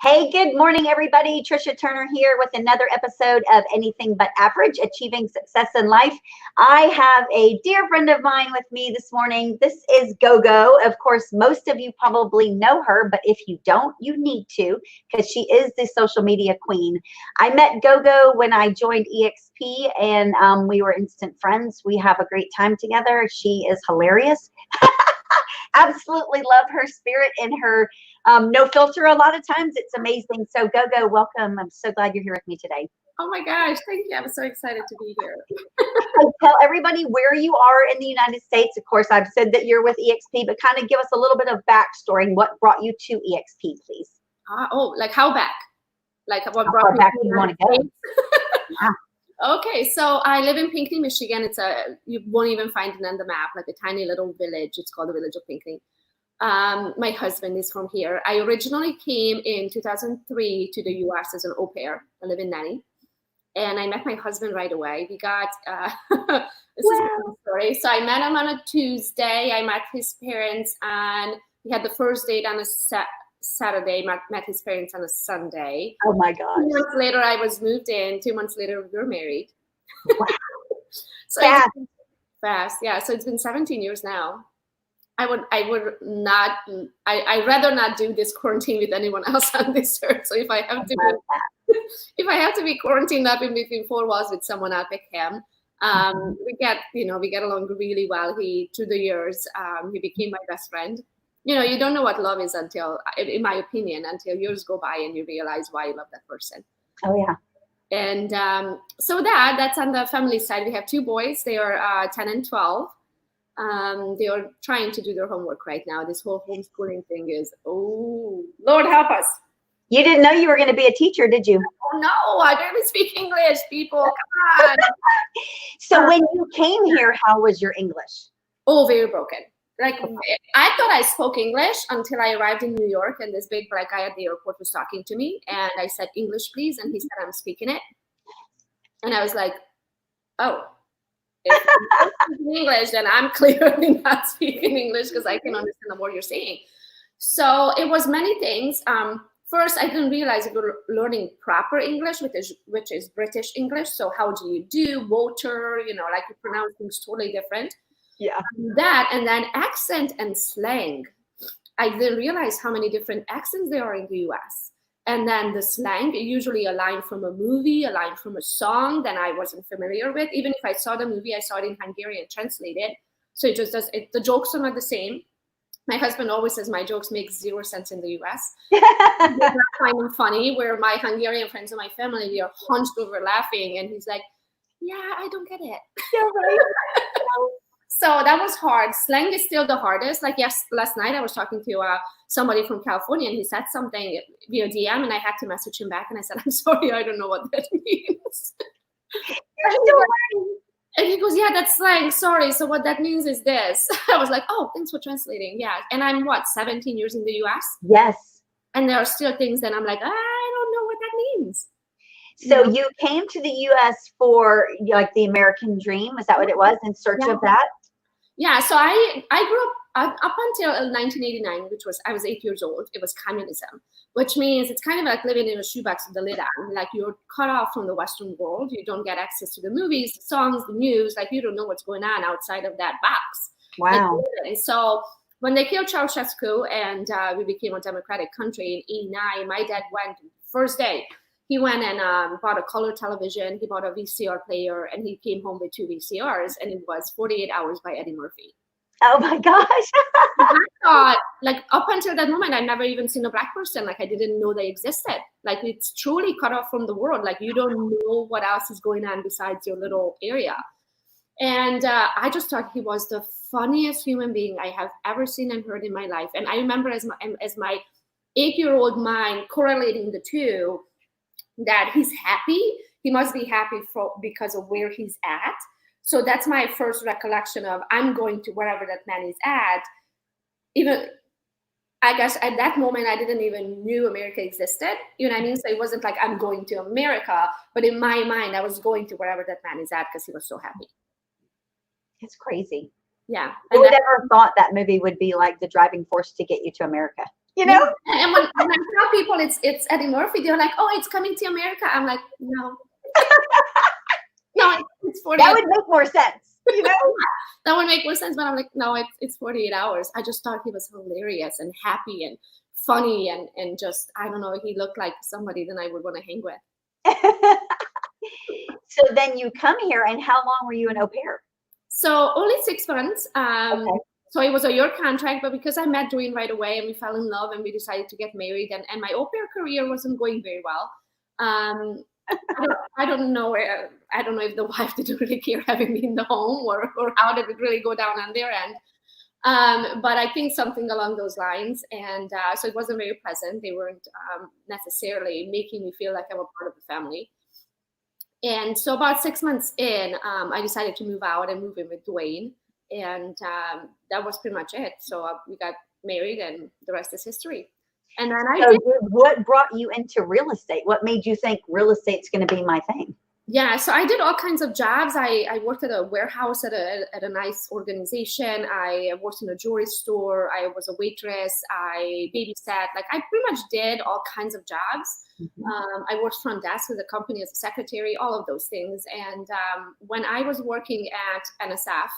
Hey, good morning, everybody. Tricia Turner here with another episode of Anything But Average, Achieving Success in Life. I have a dear friend of mine with me this morning. This is Gogo. Of course, most of you probably know her, but if you don't, you need to, because she is the social media queen. I met Gogo when I joined EXP, and we were instant friends. We have a great time together. She is hilarious. Absolutely love her spirit and her no filter. A lot of times it's amazing. So Gogo, welcome. I'm so glad you're here with me today. Oh my gosh, thank you. I'm so excited to be here. Tell everybody where you are in the United States. Of course, I've said that you're with EXP, but kind of give us a little bit of backstory and what brought you to EXP, please. Like how back? Like what brought me back to the you want to United go? Yeah. Okay, so I live in Pinckney, Michigan. You won't even find it on the map, like a tiny little village. It's called the village of Pinckney. My husband is from here. I originally came in 2003 to the US as an au pair. I live in nanny. And I met my husband right away. We got, this is a funny story. So I met him on a Tuesday. I met his parents and we had the first date on a Saturday, met his parents on a Sunday. Oh my gosh. 2 months later, I was moved in. 2 months later, we were married. Wow. So fast. Fast, yeah. So it's been 17 years now. I'd rather not do this quarantine with anyone else on this earth. So if I have to be quarantined up in between four walls with someone, I'll pick him. We get along really well. Through the years, he became my best friend. You don't know what love is until, in my opinion, until years go by and you realize why you love that person. Oh yeah. And so that's on the family side. We have two boys. They are 10 and 12. They are trying to do their homework right now. This whole homeschooling thing is, oh, Lord help us. You didn't know you were going to be a teacher, did you? Oh, no, I barely speak English, people. Come on. So when you came here, how was your English? Oh, very broken. Like, I thought I spoke English until I arrived in New York, and this big black guy at the airport was talking to me, and I said, English, please, and he said, I'm speaking it. And I was like, oh. If I'm speaking English, then I'm clearly not speaking English because I can understand the word you're saying. So it was many things. First, I didn't realize we were learning proper English, which is British English. So how do you do, water, like you pronounce things totally different. Yeah. That, and then accent and slang. I didn't realize how many different accents there are in the US. And then the slang, usually a line from a movie, a line from a song that I wasn't familiar with. Even if I saw the movie, I saw it in Hungarian translated. So it just does, the jokes are not the same. My husband always says my jokes make zero sense in the US. I find them funny, where my Hungarian friends and my family, we are hunched over laughing. And he's like, yeah, I don't get it. You're right. So that was hard. Slang is still the hardest. Like, yes, last night I was talking to somebody from California, and he said something via DM, and I had to message him back, and I said, I'm sorry, I don't know what that means. And he goes, yeah, that's slang. Sorry. So what that means is this. I was like, oh, thanks for translating. Yeah. And I'm 17 years in the US? Yes. And there are still things that I'm like, I don't know what that means. So you came to the US for like the American dream. Is that what it was? In search of that? Yeah. So I grew up until 1989, I was 8 years old. It was communism, which means it's kind of like living in a shoebox with the lid on. Like, you're cut off from the Western world. You don't get access to the movies, the songs, the news. Like, you don't know what's going on outside of that box. Wow. And so when they killed Ceausescu and we became a democratic country in 89, my dad went first day. He went and bought a color television. He bought a VCR player, and he came home with 2 VCRs, and it was 48 Hours by Eddie Murphy. Oh my gosh. I thought, like, up until that moment, I'd never even seen a Black person. Like, I didn't know they existed. Like, it's truly cut off from the world. Like, you don't know what else is going on besides your little area. And I just thought he was the funniest human being I have ever seen and heard in my life. And I remember as my 8-year-old mind correlating the two, that he's happy. He must be happy because of where he's at. So that's my first recollection of, I'm going to wherever that man is at. Even, I guess at that moment, I didn't even knew America existed. You know what I mean? So it wasn't like I'm going to America, but in my mind, I was going to wherever that man is at because he was so happy. It's crazy. Yeah. Who would ever thought that movie would be like the driving force to get you to America? You know? And when I tell people it's Eddie Murphy. They're like, oh, it's coming to America. I'm like, no. No, it's 48. That would make more sense, you know? That would make more sense, but I'm like, no, it's 48 hours. I just thought he was hilarious and happy and funny and just, I don't know, he looked like somebody that I would want to hang with. So then you come here, and how long were you an au pair? So only 6 months. Okay. So it was a year contract, but because I met Dwayne right away and we fell in love and we decided to get married, and my au pair career wasn't going very well. I don't know if the wife didn't really care having me in the home or how did it really go down on their end. But I think something along those lines. And so it wasn't very pleasant. They weren't necessarily making me feel like I'm a part of the family. And so about 6 months in, I decided to move out and move in with Dwayne. And that was pretty much it. So we got married and the rest is history. And then what brought you into real estate? What made you think real estate's going to be my thing? Yeah, so I did all kinds of jobs. I worked at a warehouse at a nice organization. I worked in a jewelry store. I was a waitress. I babysat. Like I pretty much did all kinds of jobs. Mm-hmm. I worked front desk with the company as a secretary, all of those things. And when I was working at NSF,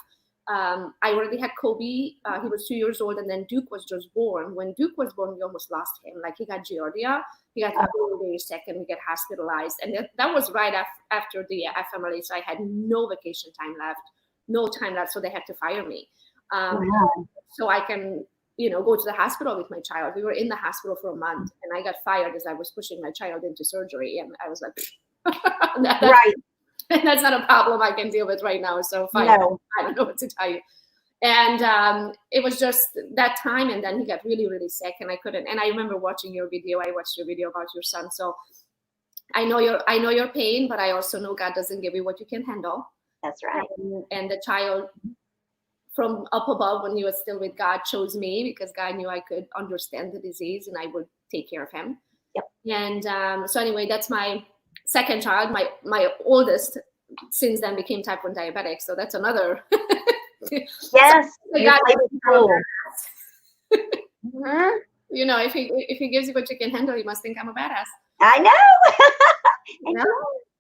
I already had Kobe. He was 2 years old, and then Duke was just born. When Duke was born, we almost lost him. Like he got giardia. He got very, very sick, and we get hospitalized. And that was right after the FMLA. So I had no vacation time left, no time left. So they had to fire me. So I can, go to the hospital with my child. We were in the hospital for a month, and I got fired as I was pushing my child into surgery. And I was like, right. And that's not a problem I can deal with right now. So fine. No. I don't know what to tell you. And it was just that time. And then he got really, really sick, and I couldn't. And I remember watching your video. I watched your video about your son. So I know your pain, but I also know God doesn't give you what you can handle. That's right. And the child from up above, when he was still with God, chose me because God knew I could understand the disease and I would take care of him. Yep. And so anyway, that's my second child. My oldest since then became type 1 diabetic. So that's another. Yes. Cool. Mm-hmm. If he gives you what you can handle, you must think I'm a badass. I know.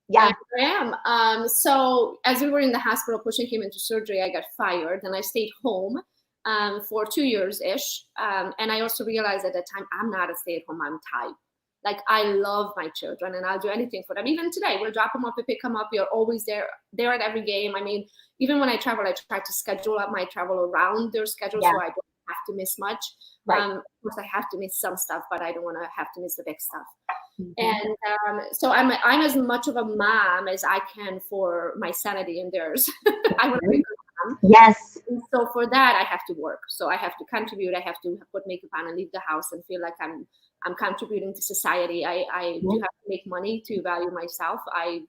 Yeah, I am. So as we were in the hospital pushing him into surgery, I got fired, and I stayed home for 2 years-ish. And I also realized at that time, I'm not a stay-at-home mom type. Like, I love my children, and I'll do anything for them. Even today, we'll drop them up, we pick them up. We are always there at every game. I mean, even when I travel, I try to schedule out my travel around their schedule so I don't have to miss much. Right. Of course, I have to miss some stuff, but I don't want to have to miss the big stuff. Mm-hmm. And so I'm as much of a mom as I can for my sanity and theirs. I want to be a good mom. Yes. And so for that, I have to work. So I have to contribute. I have to put makeup on and leave the house and feel like I'm contributing to society. I do have to make money to value myself. I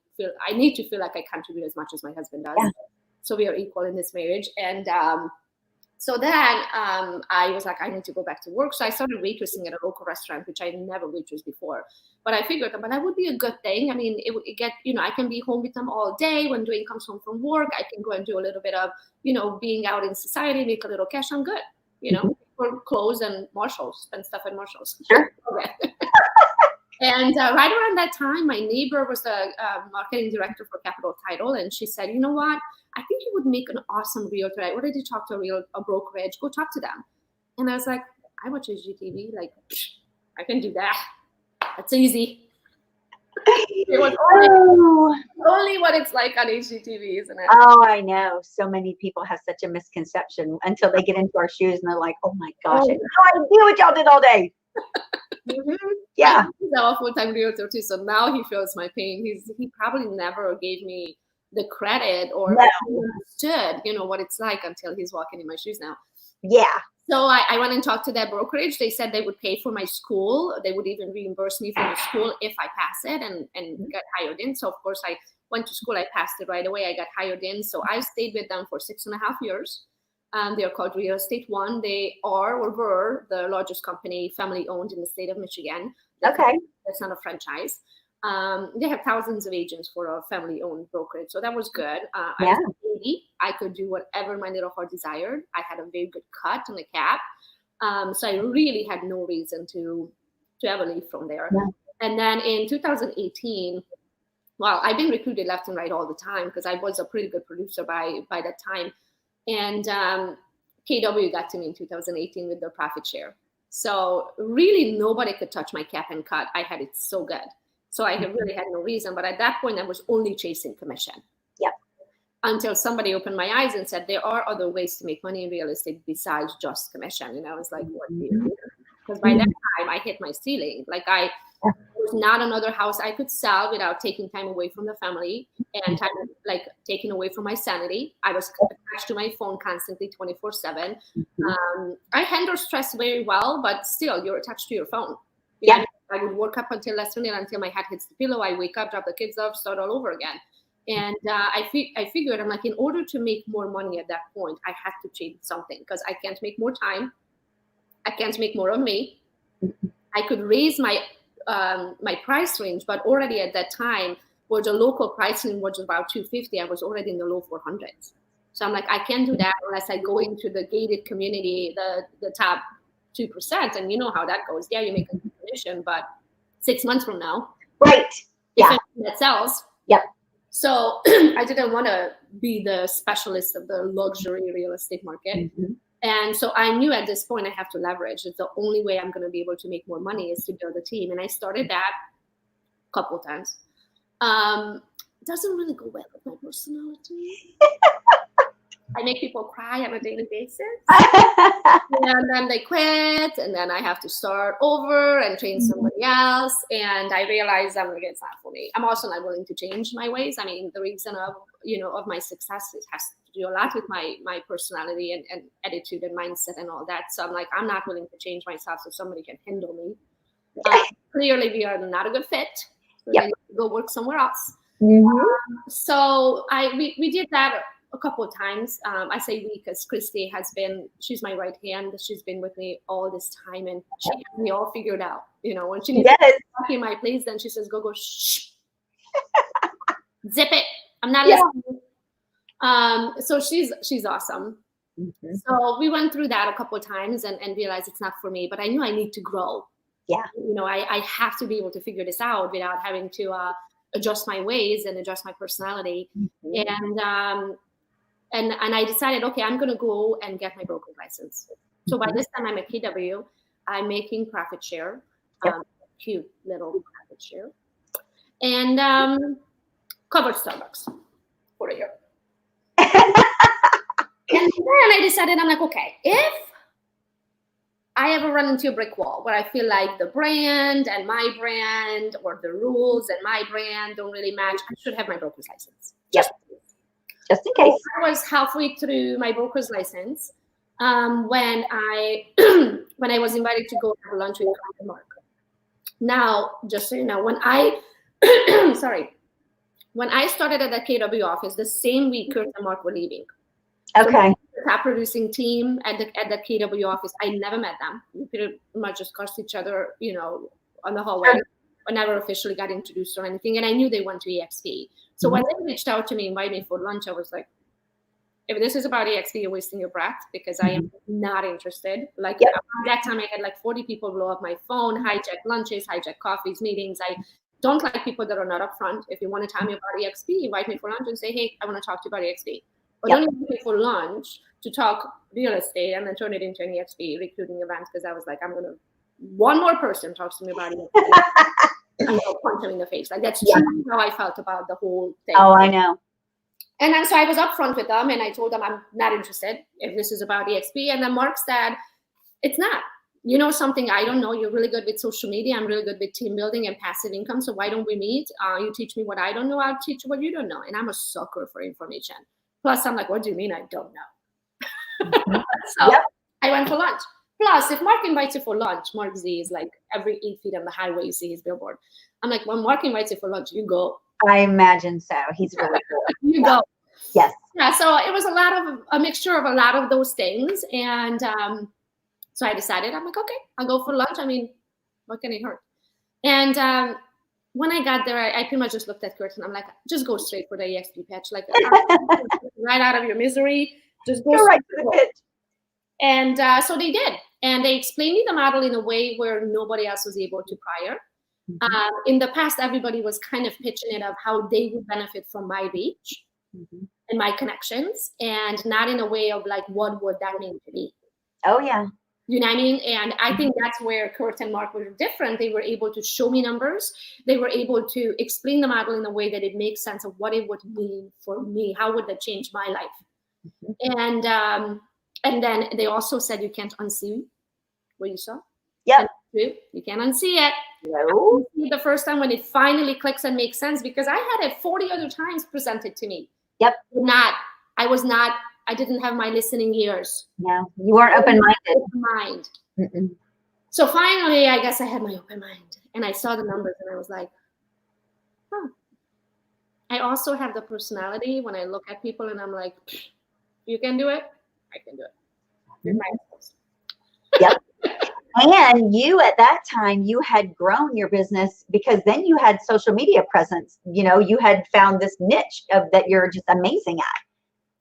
need to feel like I contribute as much as my husband does. Yeah. So we are equal in this marriage. And so then I was like, I need to go back to work. So I started waitressing at a local restaurant, which I never waitressed before. But I figured that would be a good thing. I mean, I can be home with them all day. When Dwayne comes home from work, I can go and do a little bit of, being out in society, make a little cash. I'm good, for clothes and Marshalls and stuff at Marshalls. Sure. Okay. And right around that time, my neighbor was the marketing director for Capital Title. And she said, you know what? I think you would make an awesome realtor. I already talked to a brokerage. Go talk to them. And I was like, I watch HGTV. Like, I can do that. That's easy. It was only what it's like on HGTV, isn't it? Oh, I know. So many people have such a misconception until they get into our shoes and they're like, oh my gosh, I have no idea what y'all did all day. Mm-hmm. Yeah. He's our full-time realtor too. So now he feels my pain. He probably never gave me the credit or understood, what it's like until he's walking in my shoes now. Yeah. So I went and talked to that brokerage. They said they would pay for my school. They would even reimburse me for the school if I pass it and got hired in. So of course I went to school. I passed it right away. I got hired in. So I stayed with them for 6.5 years. They are called Real Estate One. They are or were the largest company, family owned in the state of Michigan. Okay. That's not a franchise. They have thousands of agents for a family-owned brokerage, so that was good. I was 80. I could do whatever my little heart desired. I had a very good cut on the cap, so I really had no reason to ever leave from there. Yeah. And then in 2018, well, I've been recruited left and right all the time because I was a pretty good producer by that time. And KW got to me in 2018 with their profit share. So really nobody could touch my cap and cut. I had it so good. So I really had no reason. But at that point, I was only chasing commission. Yep. Until somebody opened my eyes and said, there are other ways to make money in real estate besides just commission. And I was like, what do you do? Because by that time, I hit my ceiling. Like I was not another house I could sell without taking time away from the family and time, like taking away from my sanity. I was attached to my phone constantly 24/7. I handle stress very well, but still you're attached to your phone. Yeah. I would work up until last minute until my head hits the pillow. I wake up, drop the kids off, start all over again. And I figured, I'm like, in order to make more money at that point, I had to change something because I can't make more time. I can't make more of me. I could raise my my price range, but already at that time, where the local pricing was about $250, I was already in the low 400s. So I'm like, I can't do that unless I go into the gated community, the top 2%. And you know how that goes. Yeah, you make a commission, but 6 months from now, right? Yeah, if that sells. Yep. So I didn't want to be the specialist of the luxury real estate market. And so I knew at this point I have to leverage. It's the only way I'm going to be able to make more money is to build a team. And I started that a couple of times. It doesn't really go well with my personality. I make people cry on a daily basis. And then they quit. And then I have to start over and train somebody else. And I realized it's not for me. I'm also not willing to change my ways. I mean, the reason of my success has to do a lot with my personality and attitude and mindset and all that. So I'm like, I'm not willing to change myself so somebody can handle me. Clearly, we are not a good fit. So I need to go work somewhere else. So we did that a couple of times. I say we because Christy she's my right hand. She's been with me all this time and she has me all figured out. When she needs to walk in my place, then she says, go, shh. Zip it. I'm not listening. So she's awesome. So we went through that a couple of times and realized it's not for me, but I knew I need to grow. Yeah. I have to be able to figure this out without having to adjust my ways and adjust my personality. And I decided, okay, I'm going to go and get my broker's license. So by this time I'm at KW, I'm making profit share, cute little profit share, and covered Starbucks for a year. And then I decided, I'm like, okay, if I ever run into a brick wall where I feel like the brand and my brand or the rules and my brand don't really match, I should have my broker's license. Just in case. So I was halfway through my broker's license when I was invited to go have lunch with Mark. Now, just so you know, when I started at the KW office, the same week Kurt and Mark were leaving. Okay. So the top producing team at the KW office, I never met them. We pretty much just crossed each other, on the hallway. I never officially got introduced or anything. And I knew they went to EXP. So when they reached out to me, invited me for lunch, I was like, if this is about EXP, you're wasting your breath because I am not interested. Like at that time, I had like 40 people blow up my phone, hijack lunches, hijack coffees, meetings. I don't like people that are not upfront. If you want to tell me about EXP, invite me for lunch and say, hey, I want to talk to you about EXP. But don't invite me for lunch to talk real estate and then turn it into an EXP recruiting event because I was like, one more person talks to me about EXP. I'm going to punch him in the face. Like that's truly how I felt about the whole thing. Oh, I know. And then so I was upfront with them and I told them I'm not interested if this is about EXP. And then Mark said, it's not. You know something I don't know. You're really good with social media. I'm really good with team building and passive income. So why don't we meet? You teach me what I don't know. I'll teach you what you don't know. And I'm a sucker for information. Plus, I'm like, what do you mean I don't know? So I went for lunch. Plus, if Mark invites you for lunch, Mark Z is like every 8 feet on the highway, you see his billboard. I'm like, when Mark invites you for lunch, you go. I imagine so. He's really cool. You go. Yes. Yeah. So it was a mixture of a lot of those things. And so I decided, I'm like, okay, I'll go for lunch. I mean, what can it hurt? And when I got there, I pretty much just looked at Kurt and I'm like, just go straight for the EXP pitch. Like, right out of your misery. Just go right to the pitch. And so they did. And they explained me the model in a way where nobody else was able to prior. In the past, everybody was kind of pitching it of how they would benefit from my reach and my connections, and not in a way of like, what would that mean to me? Oh, yeah. You know what I mean? And I think that's where Kurt and Mark were different. They were able to show me numbers. They were able to explain the model in a way that it makes sense of what it would mean for me. How would that change my life? And then they also said you can't unsee what you saw. Yep. You can't unsee it. No. The first time when it finally clicks and makes sense, because I had it 40 other times presented to me. Yep. I didn't have my listening ears. No, you weren't open-minded. So finally, I guess I had my open mind, and I saw the numbers, and I was like, huh. I also have the personality when I look at people, and I'm like, you can do it, I can do it. You're my spouse. Yep. And you, at that time, you had grown your business because then you had social media presence. You know, you had found this niche that you're just amazing at.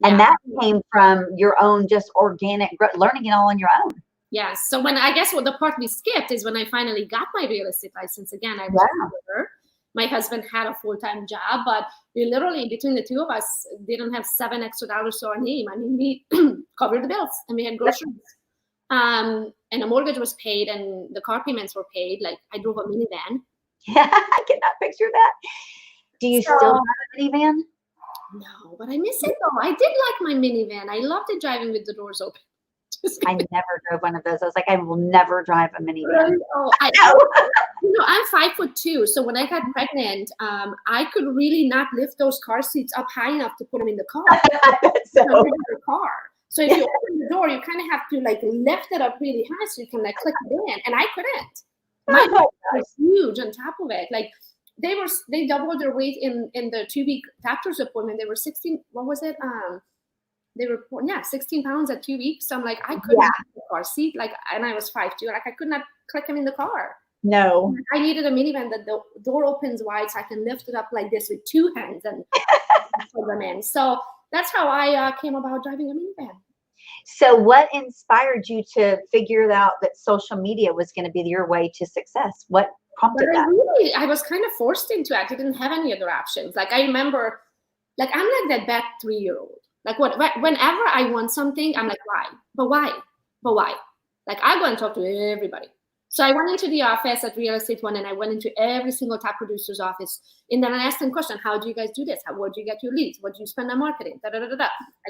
And that came from your own just organic learning it all on your own. Yeah. So when I guess what the part we skipped is when I finally got my real estate license again, I was older. My husband had a full-time job, but we literally, between the two of us, didn't have $7 extra to our name. I mean, we covered the bills and we had groceries. And the mortgage was paid and the car payments were paid. Like, I drove a minivan. Yeah, I cannot picture that. Do you still have a minivan? No, but I miss it though. I did like my minivan. I loved it driving with the doors open. I never drove one of those. I was like, I will never drive a minivan. Oh, I'm 5'2". So when I got pregnant, I could really not lift those car seats up high enough to put them in the car. So if you open the door, you kind of have to like lift it up really high so you can like click it in. And I couldn't. My dog was huge on top of it. Like they doubled their weight in the 2-week doctor's appointment. They were 16. What was it? They were 16 pounds at 2 weeks. So I'm like, I couldn't get the car seat. Like, and I was 5'2". Like I could not click them in the car. No. I needed a minivan that the door opens wide so I can lift it up like this with 2 hands and put them in. So that's how I came about driving a minivan. So what inspired you to figure out that social media was going to be your way to success? What prompted that? I was kind of forced into it. I didn't have any other options. Like I remember, like I'm like that bad 3-year-old. Like whenever I want something, I'm like, why? But why? But why? Like I go and talk to everybody. So I went into the office at Real Estate One and I went into every single top producer's office. And then I asked them question, how do you guys do this? Where do you get your leads? What do you spend on marketing? I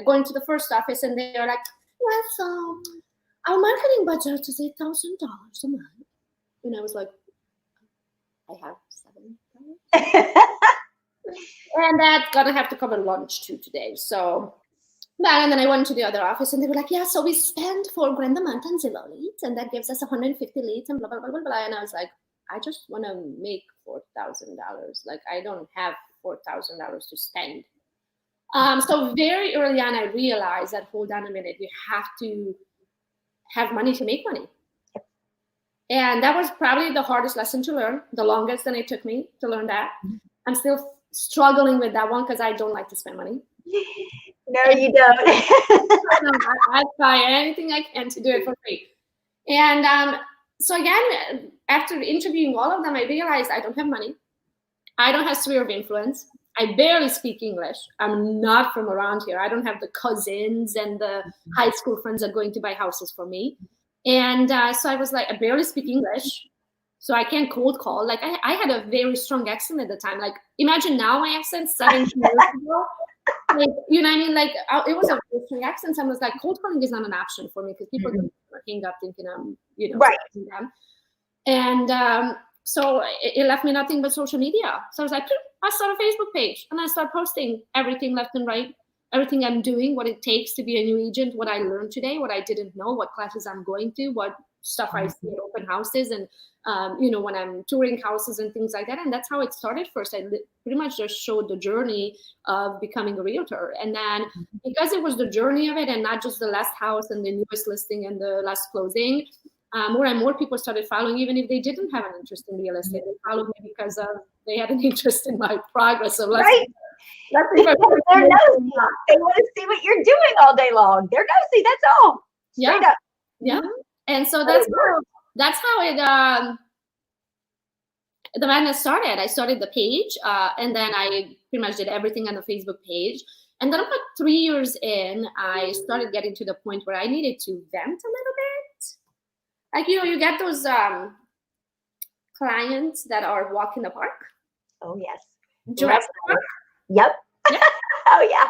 go into the first office and they're like, well, so our marketing budget is $8,000 a month. And I was like, I have $7. And that's gonna have to come and lunch too today. So, and then I went to the other office and they were like, yeah, so we spend $4,000 a month on Zillow leads and that gives us 150 leads and blah, blah, blah, blah, blah. And I was like, I just want to make $4,000. Like, I don't have $4,000 to spend. So very early on, I realized that, hold on a minute, you have to have money to make money. And that was probably the hardest lesson to learn, the longest that it took me to learn that. I'm still struggling with that one because I don't like to spend money. No, you don't. I try anything I can to do it for free. And so again, after interviewing all of them, I realized I don't have money. I don't have sphere of influence. I barely speak English. I'm not from around here. I don't have the cousins and the high school friends that are going to buy houses for me. And so I was like, I barely speak English. So I can't cold call. Like I had a very strong accent at the time. Like imagine now my accent 17 years ago. Like, you know what I mean? Like it was a very strong accent. So I was like, cold calling is not an option for me because people hang up thinking I'm, right. Them. And so it left me nothing but social media. So I was like, I start a Facebook page and I start posting everything left and right, everything I'm doing, what it takes to be a new agent, what I learned today, what I didn't know, what classes I'm going to, what stuff I see at open houses and, when I'm touring houses and things like that. And that's how it started first. I pretty much just showed the journey of becoming a realtor. And then because it was the journey of it and not just the last house and the newest listing and the last closing, more and more people started following, even if they didn't have an interest in real estate. They followed me because they had an interest in my progress of right. They're nosy. They want to see what you're doing all day long. They're nosy. That's all. Straight up. Yeah. And so that's how it the madness started. I started the page, and then I pretty much did everything on the Facebook page. And then about 3 years in, I started getting to the point where I needed to vent a little bit. Like, you get those clients that are walking the park. Oh, yes. Jurassic Park. Yep. Yeah. Oh, yeah.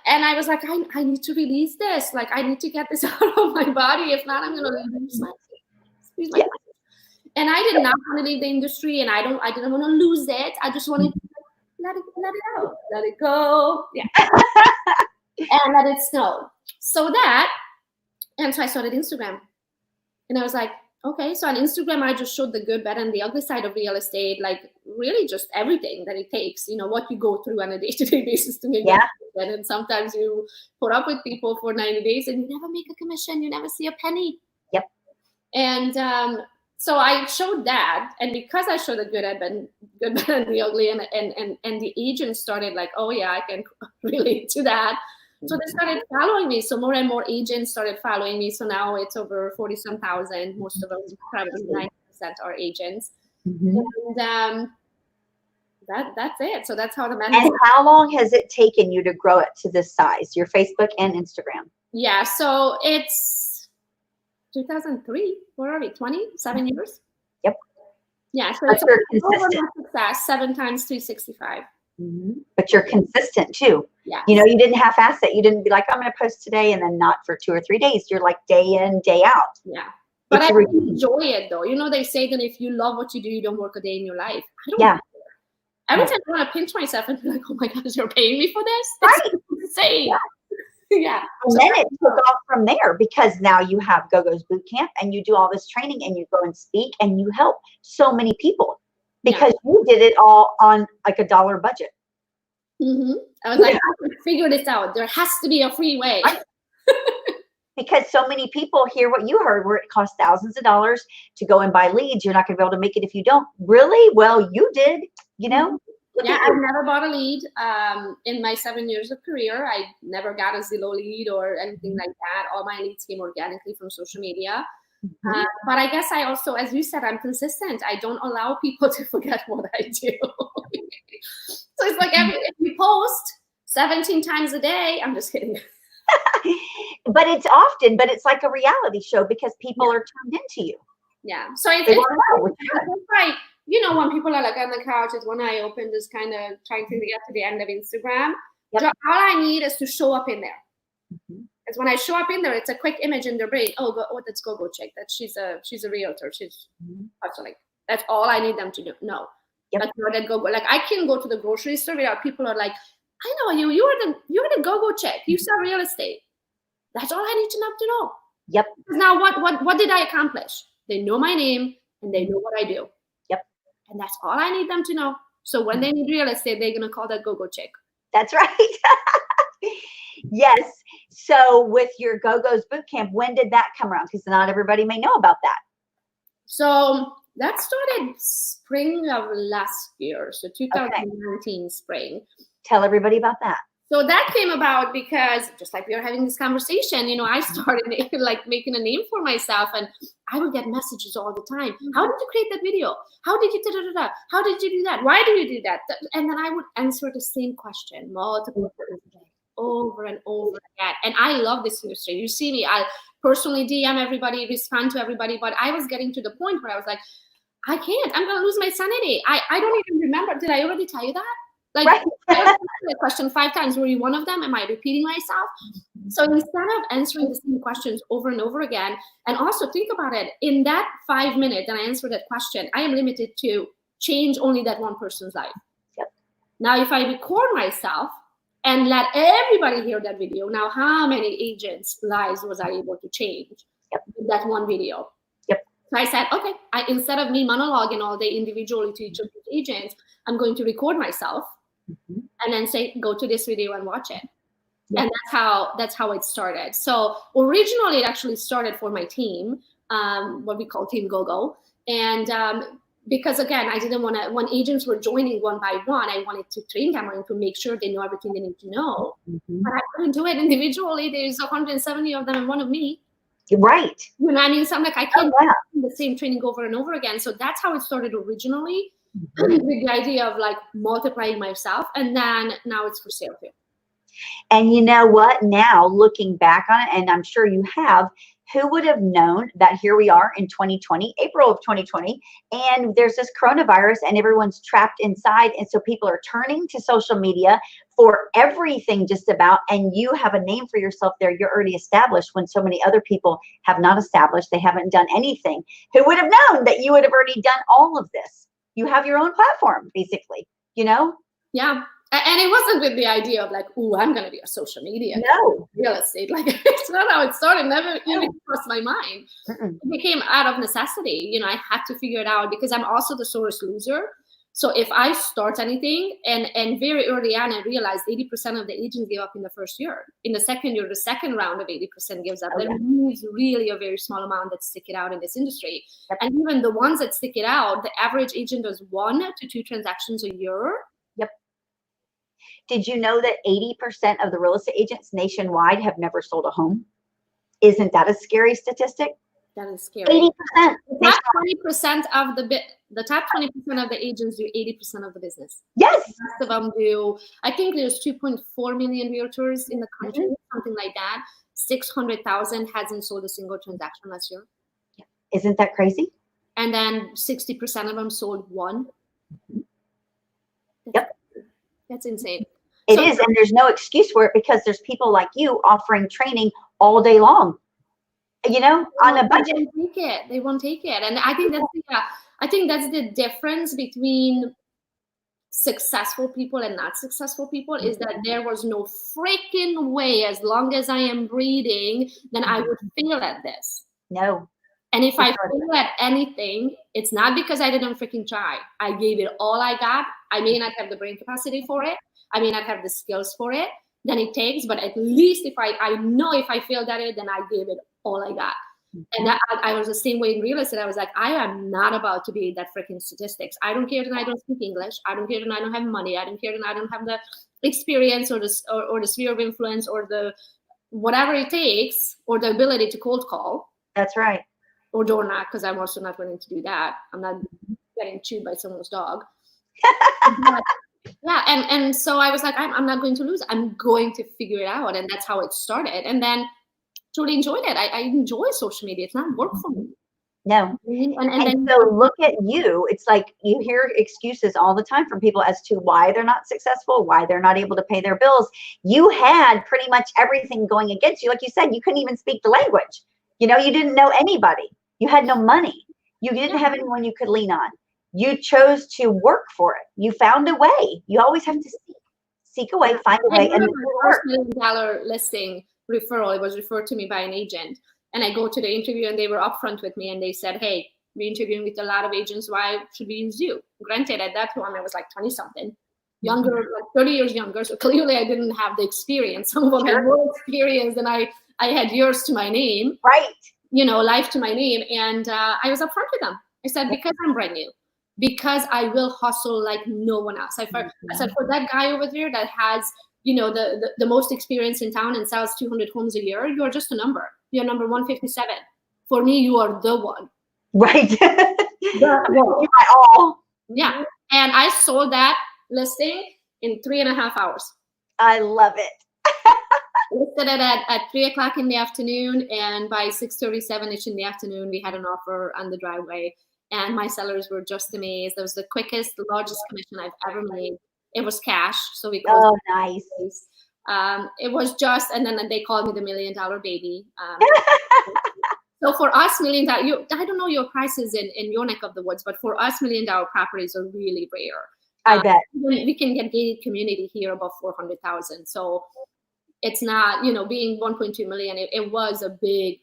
And I was like, I need to release this. Like, I need to get this out of my body. If not, I'm going to lose my Yeah. And I did not want to leave the industry, and I didn't want to lose it. I just wanted to let it out, let it go. Yeah. And let it snow. So I started Instagram. And I was like, okay, so on Instagram, I just showed the good, bad, and the ugly side of real estate, like really just everything that it takes, what you go through on a day-to-day basis to make it. And sometimes you put up with people for 90 days and you never make a commission, you never see a penny. Yep. And so I showed that, and because I showed the good, bad, and the ugly, and the agents started like, oh yeah, I can relate to that. So they started following me. So more and more agents started following me. So now it's over 40-some thousand. Most of them, probably 90% are agents. And that's it. So that's how the And how long has it taken you to grow it to this size, your Facebook and Instagram? Yeah, so it's 2003. Where are we? 27 years? Yep. Yeah, so but it's you're consistent. Success, 7 times 365. But you're consistent too. Yeah. You didn't half-ass it. You didn't be like, I'm going to post today and then not for 2 or 3 days. You're like day in, day out. Yeah. But I enjoy it though. They say that if you love what you do, you don't work a day in your life. I don't care. Every time I want to pinch myself and be like, oh my gosh, you're paying me for this? That's insane. Yeah. And then it took off from there, because now you have Gogo's Boot Camp and you do all this training and you go and speak and you help so many people because you did it all on like a $1 budget. I was like, I can figure this out. There has to be a free way. Because so many people hear what you heard, where it costs thousands of dollars to go and buy leads. You're not going to be able to make it if you don't. Really? Well, you did, Yeah, I've never bought a lead in my 7 years of career. I never got a Zillow lead or anything like that. All my leads came organically from social media. But I guess I also, as you said, I'm consistent. I don't allow people to forget what I do. So it's like if you post 17 times a day, I'm just kidding. But it's like a reality show because people are tuned into you. Yeah. So it's like, when people are like on the couch, it's one eye open, just kind of trying to get to the end of Instagram. All I need is to show up in there. Because when I show up in there, it's a quick image in their brain. Oh, that's Gogo chick. That she's a realtor. She's like, that's all I need them to know. Like that Gogo. Like I can go to the grocery store without people are like, I know you. You're the Gogo chick. You sell real estate. That's all I need to know. Yep. Now what did I accomplish? They know my name and they know what I do. Yep. And that's all I need them to know. So when they need real estate, they're gonna call that Gogo chick. That's right. Yes. So with your Gogo's Boot Camp, when did that come around? Because not everybody may know about that. So that started spring of last year. So 2019 spring. Tell everybody about that. So that came about because just like we were having this conversation, I started like making a name for myself, and I would get messages all the time. How did you create that video? How did you da-da-da-da? How did you do that? Why do you do that? And then I would answer the same question multiple times a day, over and over again. And I love this industry. You see me, I personally DM everybody, respond to everybody, but I was getting to the point where I was like, I can't. I'm going to lose my sanity. I don't even remember. Did I already tell you that? Like, I asked the question 5 times. Were you one of them? Am I repeating myself? So instead of answering the same questions over and over again, and also think about it, in that 5 minutes that I answer that question, I am limited to change only that one person's life. Yep. Now, if I record myself and let everybody hear that video, now how many agents' lives was I able to change with that one video? Yep. So I said, okay, instead of me monologuing all day individually to each of the agents, I'm going to record myself. And then say, go to this video and watch it. And that's how it started. So originally it actually started for my team, what we call Team Gogo. And because again, I didn't want to, when agents were joining one by one, I wanted to train them and to make sure they know everything they need to know. But I couldn't do it individually. There's 170 of them and one of me. Right. You know what I mean? So I'm like, I can't do the same training over and over again. So that's how it started originally, with the idea of like multiplying myself. And then now it's for sale too. And you know what? Now looking back on it, and I'm sure you have, who would have known that here we are in 2020, April of 2020, and there's this coronavirus and everyone's trapped inside. And so people are turning to social media for everything just about, and you have a name for yourself there. You're already established when so many other people have not established. They haven't done anything. Who would have known that you would have already done all of this? You have your own platform, basically, you know? Yeah. And it wasn't with the idea of like, oh, I'm going to be a social media real estate. Like, it's not how it started. Never even crossed my mind. It became out of necessity. You know, I had to figure it out because I'm also the sorest loser. So if I start anything, and very early on, I realized 80% of the agents give up in the first year. In the second year, the second round of 80% gives up. There is really a very small amount that stick it out in this industry. And even the ones that stick it out, the average agent does 1 to 2 transactions a year. Did you know that 80% of the real estate agents nationwide have never sold a home? Isn't that a scary statistic? That is scary. 80%. The top 20% of the top 20% of the agents do 80% of the business. Yes. The rest of them do. I think there's 2.4 million realtors in the country, something like that. 600,000 hasn't sold a single transaction last year. Isn't that crazy? And then 60% of them sold 1. That's insane. It is, and there's no excuse for it because there's people like you offering training all day long, you know, on a budget. They won't take it. And I think that's the difference between successful people and not successful people, is that there was no freaking way, as long as I am breathing, then I would fail at this. No. And if I fail at anything, it's not because I didn't freaking try. I gave it all I got. I may not have the brain capacity for it. I may not have the skills for it. Then it takes, but at least if I know if I failed at it, then I gave it all I got. And I was the same way in real estate. I was like, I am not about to be that freaking statistics. I don't care that I don't speak English. I don't care that I don't have money. I don't care that I don't have the experience or the sphere of influence or the whatever it takes, or the ability to cold call. That's right. Or door knock, because I'm also not willing to do that. I'm not getting chewed by someone's dog. But, yeah, and so I was like, I'm not going to lose. I'm going to figure it out. And that's how it started. And then truly enjoyed it. I enjoy social media. It's not work for me. No. And then, so look at you. It's like you hear excuses all the time from people as to why they're not successful, why they're not able to pay their bills. You had pretty much everything going against you. Like you said, you couldn't even speak the language. You know, you didn't know anybody. You had no money. You didn't have anyone you could lean on. You chose to work for it. You found a way. You always have to seek a way, find a way. And the first $1 million listing referral, it was referred to me by an agent. And I go to the interview and they were upfront with me and they said, hey, we're interviewing with a lot of agents. Why should we use you? Granted, at that time, I was like 20 something, younger, like 30 years younger. So clearly I didn't have the experience. Some of them had more experience than I had years to my name. Right. You know, life to my name. And I was upfront with them. I said, because I'm brand new, because I will hustle like no one else. I said, for that guy over there that has, you know, the most experience in town and sells 200 homes a year, you're just a number. You're number 157. For me, you are the one. Right. You're my all. Yeah. And I sold that listing in 3.5 hours. I love it. Listed it at 3 o'clock in the afternoon, and by 6:37ish in the afternoon, we had an offer on the driveway, and my sellers were just amazed. That was the quickest, the largest commission I've ever made. It was cash, so we closed. Oh, nice. It was just, and then they called me the $1 million baby. So for us, $1 million, I don't know your prices in your neck of the woods, but for us, $1 million properties are really rare. I bet. We can get gated community here above 400,000. So it's not, you know, being 1.2 million, it was a big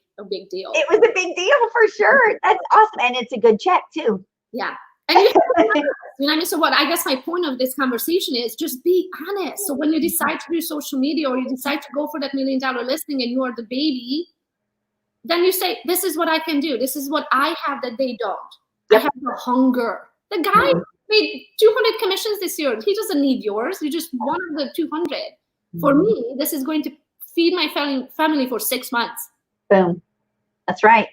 deal. It was a big deal for sure. That's awesome. And it's a good check too. Yeah. And you know what I mean? So what I guess my point of this conversation is just be honest. So when you decide to do social media or you decide to go for that $1 million listing and you are the baby, then you say, this is what I can do. This is what I have that they don't. Yep. I have the hunger. The guy made 200 commissions this year. He doesn't need yours. You just one of the 200. For me, this is going to feed my family for 6 months. Boom. That's right.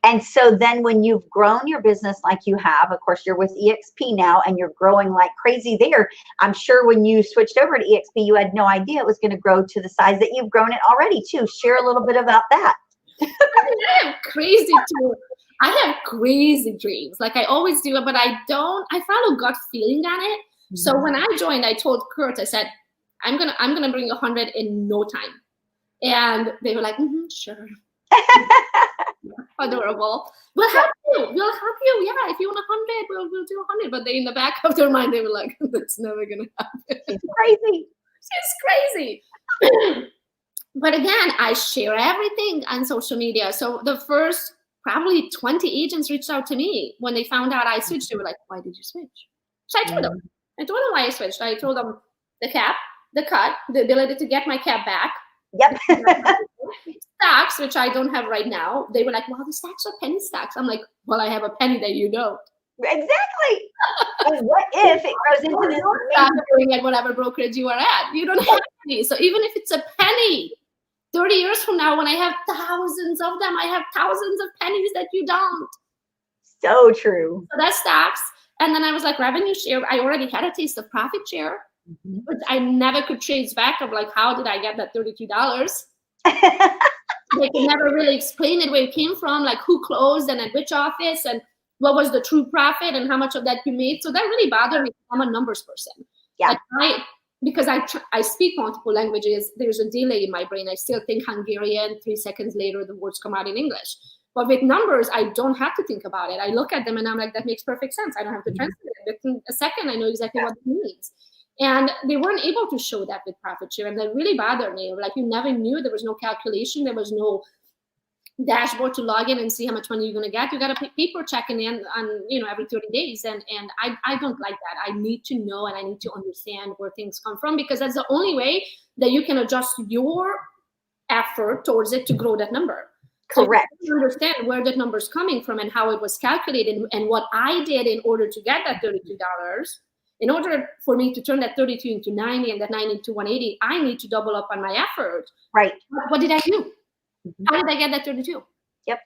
And so then when you've grown your business like you have, of course, you're with EXP now and you're growing like crazy there. I'm sure when you switched over to EXP, you had no idea it was going to grow to the size that you've grown it already too. Share a little bit about that. I have crazy too. I have crazy dreams, like I always do, but I follow gut feeling on it. Mm-hmm. So when I joined, I told Kurt, I said, I'm gonna bring 100 in no time. And they were like, sure. Adorable. We'll help you. Yeah, if you want 100, we'll do 100. But they, in the back of their mind, they were like, that's never gonna happen. She's crazy. She's crazy. But again, I share everything on social media. So the first probably 20 agents reached out to me when they found out I switched. They were like, why did you switch? So I told them. I told them why I switched. I told them the cap, the cut, the ability to get my cap back. Yep. Stocks, which I don't have right now. They were like, well, the stocks are penny stocks. I'm like, well, I have a penny that you don't. Exactly. And what if it goes into this doing at whatever brokerage you are at? You don't have any. So even if it's a penny, 30 years from now, when I have thousands of them, I have thousands of pennies that you don't. So true. So that's stocks. And then I was like, revenue share. I already had a taste of profit share, but I never could trace back of like, how did I get that $32? They could never really explain it, where it came from, like who closed and at which office and what was the true profit and how much of that you made. So that really bothered me. I'm a numbers person. Yeah. Because I speak multiple languages, there's a delay in my brain. I still think Hungarian, 3 seconds later, the words come out in English. But with numbers, I don't have to think about it. I look at them and I'm like, that makes perfect sense. I don't have to translate it. Within a second, I know exactly what it means. And they weren't able to show that with profit share. And that really bothered me. Like, you never knew. There was no calculation. There was no dashboard to log in and see how much money you're going to get. You got a paper checking in on, every 30 days. And I don't like that. I need to know and I need to understand where things come from, because that's the only way that you can adjust your effort towards it to grow that number. Correct. So you understand where that number is coming from and how it was calculated and what I did in order to get that $32. In order for me to turn that 32 into 90 and that 90 into 180, I need to double up on my effort. Right. What did I do? How did I get that 32? Yep.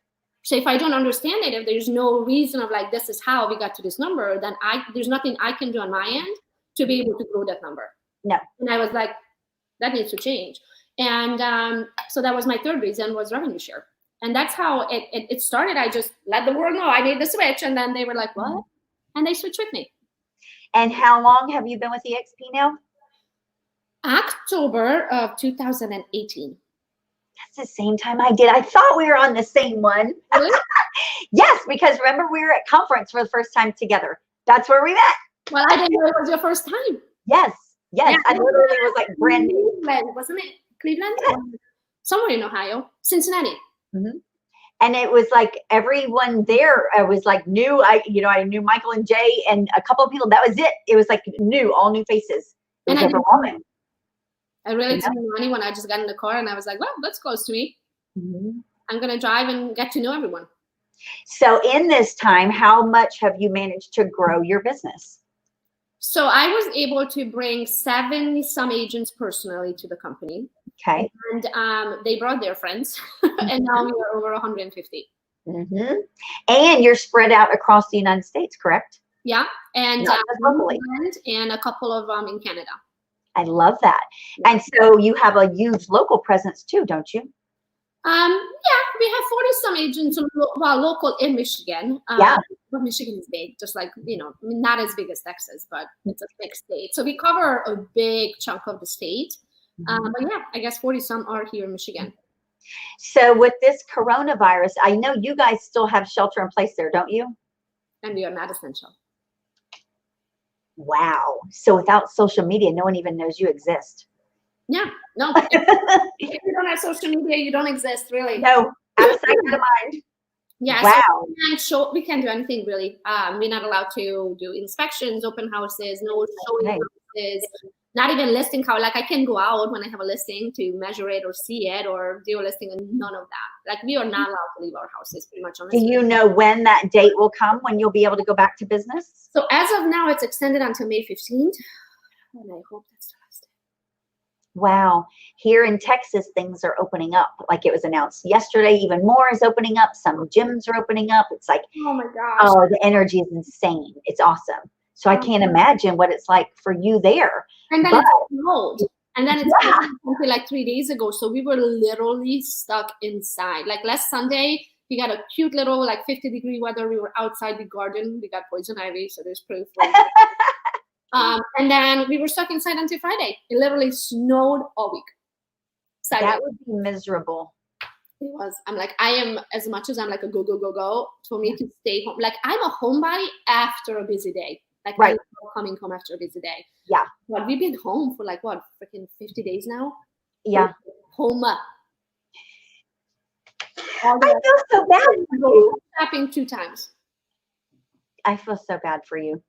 So if I don't understand it, if there's no reason of like, this is how we got to this number, then there's nothing I can do on my end to be able to grow that number. No. And I was like, that needs to change. And so that was my third reason, was revenue share. And that's how it started. I just let the world know I made the switch. And then they were like, what? And they switched with me. And how long have you been with EXP now? October of 2018. That's the same time I did. I thought we were on the same one. Really? Yes, because remember we were at conference for the first time together. That's where we met. Well, I didn't know it was your first time. Yes. Yeah, I literally was like brand new. Wasn't it? Cleveland? Somewhere in Ohio. Cincinnati. Mm-hmm. And it was like everyone there was like new. I knew Michael and Jay and a couple of people. That was it. It was like all new faces. It was overwhelming. I really didn't know anyone. I just got in the car and I was like, well, that's close to me. Mm-hmm. I'm going to drive and get to know everyone. So in this time, how much have you managed to grow your business? So I was able to bring 70-some agents personally to the company. Okay. And they brought their friends. And now we are over 150. Mm-hmm. And you're spread out across the United States, correct? Yeah. And locally. And a couple of them in Canada. I love that. Yeah. And so you have a huge local presence too, don't you? Yeah, we have 40-some agents, local in Michigan. Yeah. But Michigan is big, just like, not as big as Texas, but it's a big state. So we cover a big chunk of the state. But yeah, I guess 40-some are here in Michigan. So with this coronavirus, I know you guys still have shelter in place there, don't you? And we are not essential. Wow. So without social media, no one even knows you exist. Yeah, no. If you don't have social media, you don't exist, really. No, out of sight, out of mind. Yeah, wow. So we can't do anything, really. We're not allowed to do inspections, open houses, no showing houses, not even listing how, like I can go out when I have a listing to measure it or see it or do a listing, and none of that. Like, we are not allowed to leave our houses, pretty much. Do you know when that date will come, when you'll be able to go back to business? So as of now, it's extended until May 15th. And I hope that's the last day. Wow. Here in Texas, things are opening up. Like it was announced yesterday, even more is opening up. Some gyms are opening up. It's like, Oh my gosh. oh, the energy is insane. It's awesome. So I can't imagine what it's like for you there. And then it's cold. And then it's Yeah. until like 3 days ago. So we were literally stuck inside. Like last Sunday, we got a cute little like 50-degree weather. We were outside the garden. We got poison ivy, so there's proof. And then we were stuck inside until Friday. It literally snowed all week. That would be miserable. It was. I'm like, I am, as much as I'm like a go, for me to stay home. Like I'm a homebody after a busy day. Like Right. I love coming home after a busy day. Yeah. But we've been home for like what, freaking 50 days now? Yeah. Home. I feel so bad for you. Shopping 2 times. I feel so bad for you.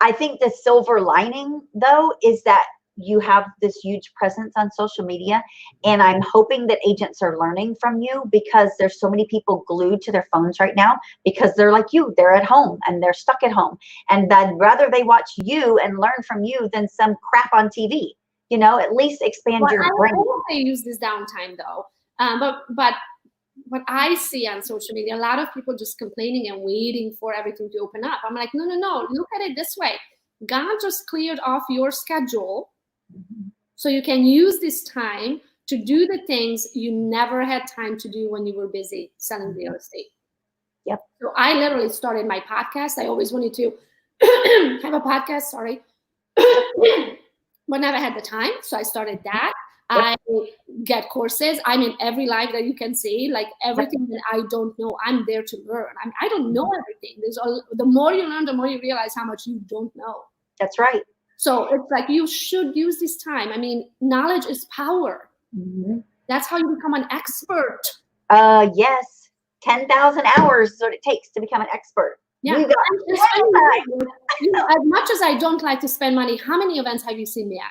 I think the silver lining, though, is that you have this huge presence on social media. And I'm hoping that agents are learning from you, because there's so many people glued to their phones right now because they're like you. They're at home and they're stuck at home. And I'd rather they watch you and learn from you than some crap on TV. You know, at least expand your brain. I hope they use this downtime, though. But what I see on social media, a lot of people just complaining and waiting for everything to open up. I'm like, no. Look at it this way. God just cleared off your schedule so you can use this time to do the things you never had time to do when you were busy selling real estate. Yep. So I literally started my podcast. I always wanted to have a podcast, sorry, but never had the time. So I started that. Yep. I get courses. I'm in every live that you can see, like everything that I don't know, I'm there to learn. I don't know everything. The more you learn, the more you realize how much you don't know. That's right. So it's like you should use this time. I mean, knowledge is power. Mm-hmm. That's how you become an expert. Yes. 10,000 hours is what it takes to become an expert. Yeah. As much as I don't like to spend money, how many events have you seen me at?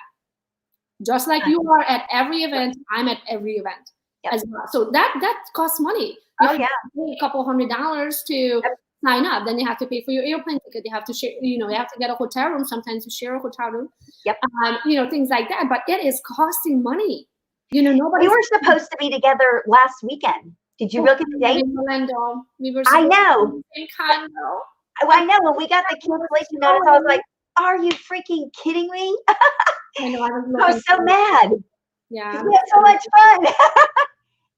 Just like you are at every event, I'm at every event as well. So that costs money. You have to pay a couple $100 to sign up. Then you have to pay for your airplane ticket. You have to share, you have to get a hotel room. Sometimes you share a hotel room. Yep. Things like that. But it is costing money. Nobody. We were supposed to be together last weekend. Did you look at the date? In Orlando. We were. I know. In condo. I know. When we got the cancellation notice, I was like, "Are you freaking kidding me?" I know. I was so mad. Yeah. We had so much fun.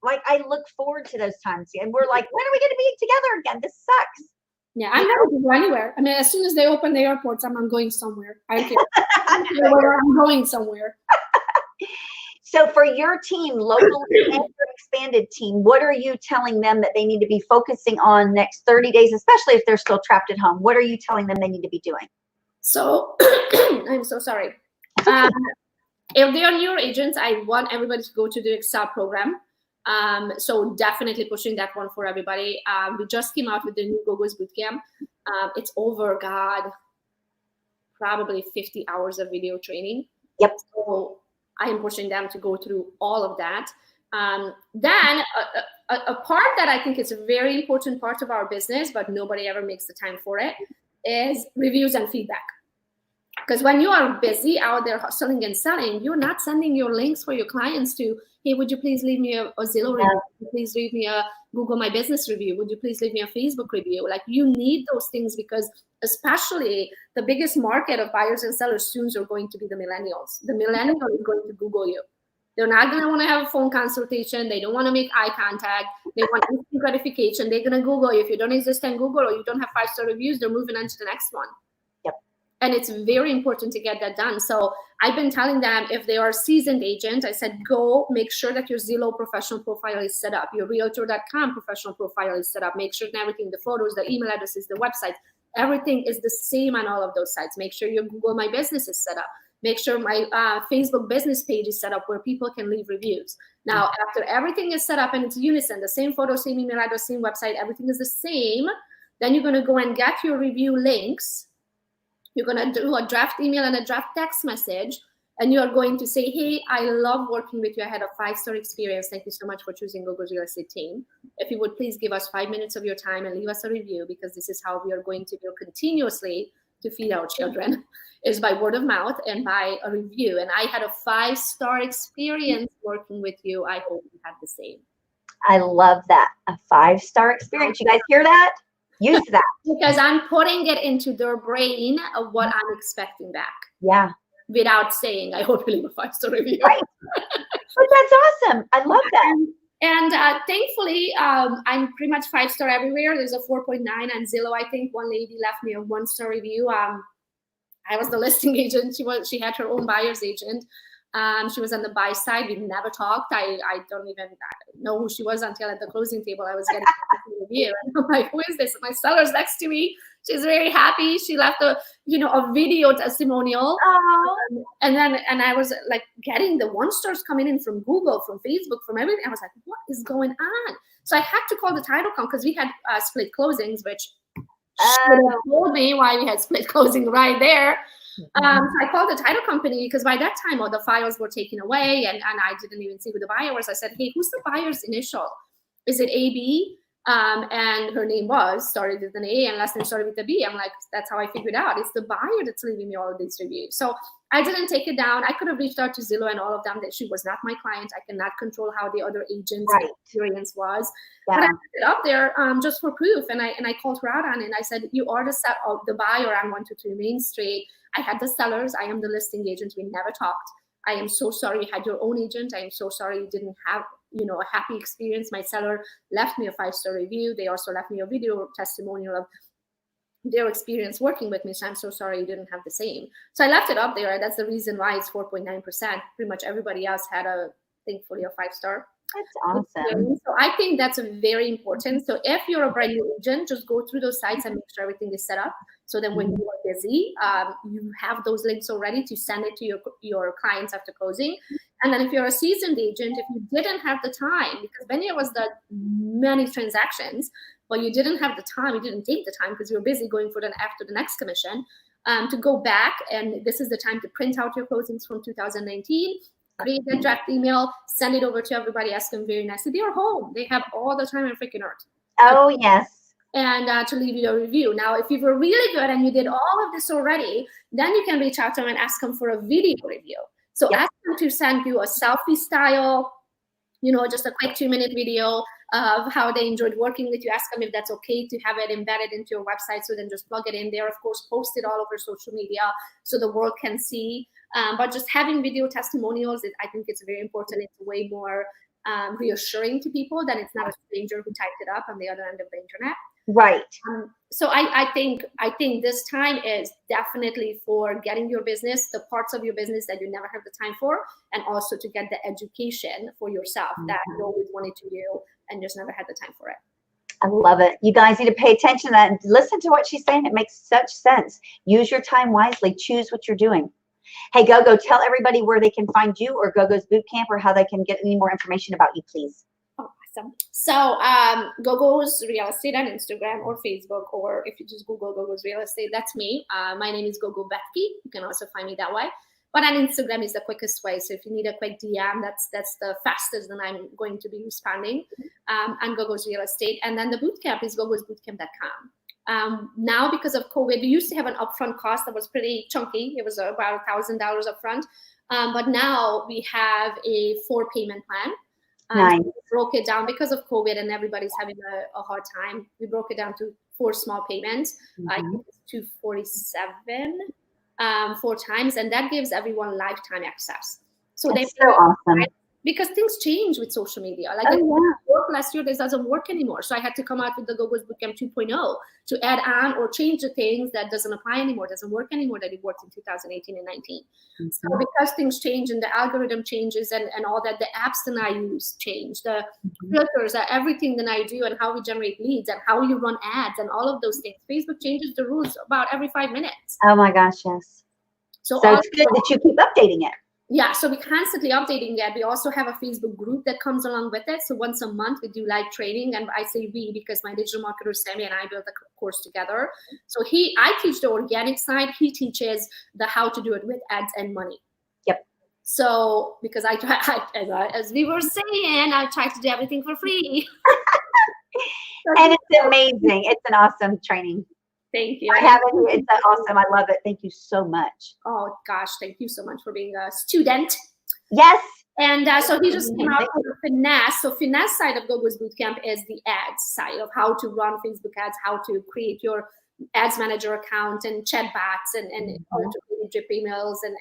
Like, I look forward to those times. And we're like, when are we going to be together again? This sucks. Yeah, I'm ready to go anywhere. I mean, as soon as they open the airports, I'm going somewhere. I don't care. I'm going somewhere. So for your team, locally and your expanded team, what are you telling them that they need to be focusing on next 30 days, especially if they're still trapped at home? What are you telling them they need to be doing? So, I'm so sorry. If they are newer agents, I want everybody to go to the Excel program. So definitely pushing that one for everybody. We just came out with the new Gogo's Bootcamp. It's over, probably 50 hours of video training. Yep. So I am pushing them to go through all of that. Then a part that I think is a very important part of our business, but nobody ever makes the time for it, is reviews and feedback. Because when you are busy out there hustling and selling, you're not sending your links for your clients to, hey, would you please leave me a Zillow review? Would you please leave me a Google My Business review? Would you please leave me a Facebook review? Like, you need those things, because especially the biggest market of buyers and sellers soon are going to be the millennials. The millennial is going to Google you. They're not going to want to have a phone consultation. They don't want to make eye contact. They want instant gratification. They're going to Google you. If you don't exist on Google or you don't have 5-star reviews, they're moving on to the next one. And it's very important to get that done. So I've been telling them, if they are a seasoned agent, I said, go make sure that your Zillow professional profile is set up. Your Realtor.com professional profile is set up. Make sure that everything, the photos, the email addresses, the website, everything is the same on all of those sites. Make sure your Google My Business is set up. Make sure my Facebook business page is set up where people can leave reviews. Now, after everything is set up and it's unison, the same photo, same email address, same website, everything is the same, then you're going to go and get your review links. You're going to do a draft email and a draft text message, and you're going to say, hey, I love working with you. I had a 5-star experience. Thank you so much for choosing Gogo's Real Estate Team. If you would please give us 5 minutes of your time and leave us a review, because this is how we are going to build continuously to feed our children is by word of mouth and by a review. And I had a 5-star experience working with you. I hope you had the same. I love that. A 5-star experience. You guys hear that? Use that. Because I'm putting it into their brain of what I'm expecting back. Yeah. Without saying, I hope you leave a 5-star review. Right. But that's awesome. I love that. And thankfully, I'm pretty much 5-star everywhere. There's a 4.9 on Zillow. I think one lady left me a 1-star review. I was the listing agent. She had her own buyer's agent. She was on the buy side. We never talked. I don't even know who she was until at the closing table I was getting a review. And I'm like, who is this? My seller's next to me. She's very happy. She left a video testimonial. And I was like getting the 1-stars coming in from Google, from Facebook, from everything. I was like, what is going on? So I had to call the title company because we had split closings, which told me why we had split closing right there. So I called the title company because by that time all the files were taken away and I didn't even see who the buyer was. I said, hey, who's the buyer's initial? Is it AB? And her name started with an A and last name started with a B. I'm like, that's how I figured out. It's the buyer that's leaving me all of these reviews. So I didn't take it down. I could have reached out to Zillow and all of them that she was not my client. I cannot control how the other agent's experience was. Yeah. But I put it up there just for proof. And I called her out on it. And I said, you are the buyer on 123 Main Street. I had the sellers. I am the listing agent. We never talked. I am so sorry you had your own agent. I am so sorry you didn't have a happy experience. My seller left me a 5-star review. They also left me a video testimonial of their experience working with me. So I'm so sorry you didn't have the same. So I left it up there. That's the reason why it's 4.9%. Pretty much everybody else had thankfully a 5-star. That's awesome. So I think that's very important. So if you're a brand new agent, just go through those sites and make sure everything is set up. So then when you are busy, you have those links already to send it to your clients after closing. And then if you're a seasoned agent, if you didn't have the time, because Benya was the many transactions, but you didn't have the time, you didn't take the time because you were busy going for after the next commission, to go back. And this is the time to print out your closings from 2019, create a draft email, send it over to everybody, ask them very nicely. They are home. They have all the time on freaking earth. Oh, yes. And to leave you a review. Now, if you were really good and you did all of this already, then you can reach out to them and ask them for a video review. So ask them to send you a selfie style, just a quick 2-minute video of how they enjoyed working with you. Ask them if that's okay to have it embedded into your website. So then just plug it in there. Of course, post it all over social media so the world can see. But just having video testimonials, I think it's very important. It's way more reassuring to people than it's not a stranger who typed it up on the other end of the internet. Right. So I think this time is definitely for getting your business, the parts of your business that you never have the time for, and also to get the education for yourself that you always wanted to do and just never had the time for it. I love it. You guys need to pay attention to that and listen to what she's saying. It makes such sense. Use your time wisely. Choose what you're doing. Hey, Gogo, tell everybody where they can find you or Gogo's Bootcamp or how they can get any more information about you, please. Awesome. So Gogo's Real Estate on Instagram or Facebook, or if you just Google Gogo's Real Estate, that's me. My name is Gogo Betke. You can also find me that way. But on Instagram is the quickest way. So if you need a quick DM, that's the fastest that I'm going to be responding on Gogo's Real Estate. And then the bootcamp is gogosbootcamp.com. Now, because of COVID, we used to have an upfront cost that was pretty chunky. It was about $1,000 upfront. But now we have a 4-payment plan. Nice. We broke it down because of COVID and everybody's having a hard time. We broke it down to 4 small payments. I think it's $247 4 times, and that gives everyone lifetime access. So that's so awesome. Because things change with social media. Like it worked last year, this doesn't work anymore. So I had to come out with the Gogo's Bootcamp 2.0 to add on or change the things that doesn't apply anymore, doesn't work anymore, that it worked in 2018 and 19. So because things change and the algorithm changes and all that, the apps that I use change, the filters, everything that I do and how we generate leads and how you run ads and all of those things. Facebook changes the rules about every 5 minutes. Oh my gosh, yes. So it's good that you keep updating it. Yeah, so we're constantly updating it. We also have a Facebook group that comes along with it. So once a month, we do live training. And I say we because my digital marketer, Sammy, and I built the course together. So I teach the organic side. He teaches the how to do it with ads and money. Yep. So because as we were saying, I try to do everything for free. And it's amazing. It's an awesome training. Thank you. I haven't. It's awesome. I love it. Thank you so much. Oh gosh, thank you so much for being a student. Yes. And so he just came out with the finesse. So finesse side of Gogo's Bootcamp is the ads side of how to run Facebook ads, how to create your ads manager account and chat bots and how to create drip emails and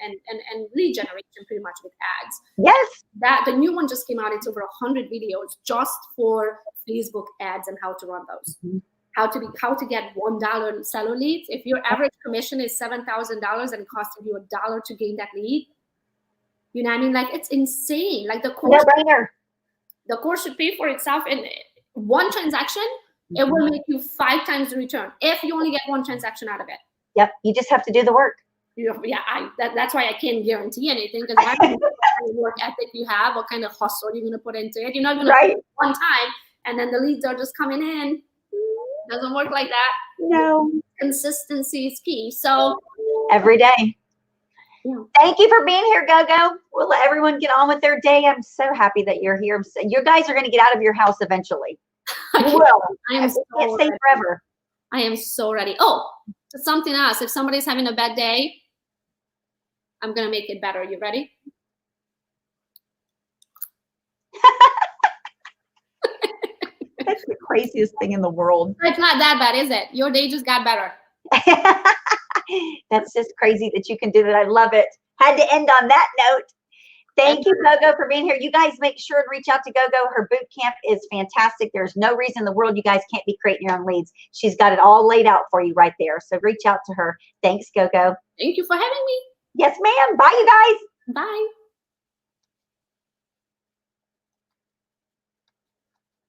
lead generation pretty much with ads. Yes. That the new one just came out. It's over 100 videos just for Facebook ads and how to run those. How to get $1 seller leads. If your average commission is $7,000 and it costing you $1 to gain that lead, you know what I mean? Like, it's insane. Like the course should pay for itself in one transaction. It will make you 5 times the return if you only get one transaction out of it. Yep. You just have to do the work. That's why I can't guarantee anything, because I don't know what kind of work ethic you have, what kind of hustle you're going to put into it. You're not going to do it one time and then the leads are just coming in. It doesn't work like that. No. Consistency is key. So every day. Yeah. Thank you for being here, Gogo. We'll let everyone get on with their day. I'm so happy that you're here. You guys are going to get out of your house eventually. You will. I can't stay forever. I am so ready. Oh, something else. If somebody's having a bad day, I'm going to make it better. You ready? That's the craziest thing in the world. It's not that bad, is it? Your day just got better. That's just crazy that you can do that. I love it. Had to end on that note. Thank you, Gogo, for being here. You guys make sure to reach out to Gogo. Her boot camp is fantastic. There's no reason in the world you guys can't be creating your own leads. She's got it all laid out for you right there. So reach out to her. Thanks, Gogo. Thank you for having me. Yes, ma'am. Bye, you guys. Bye.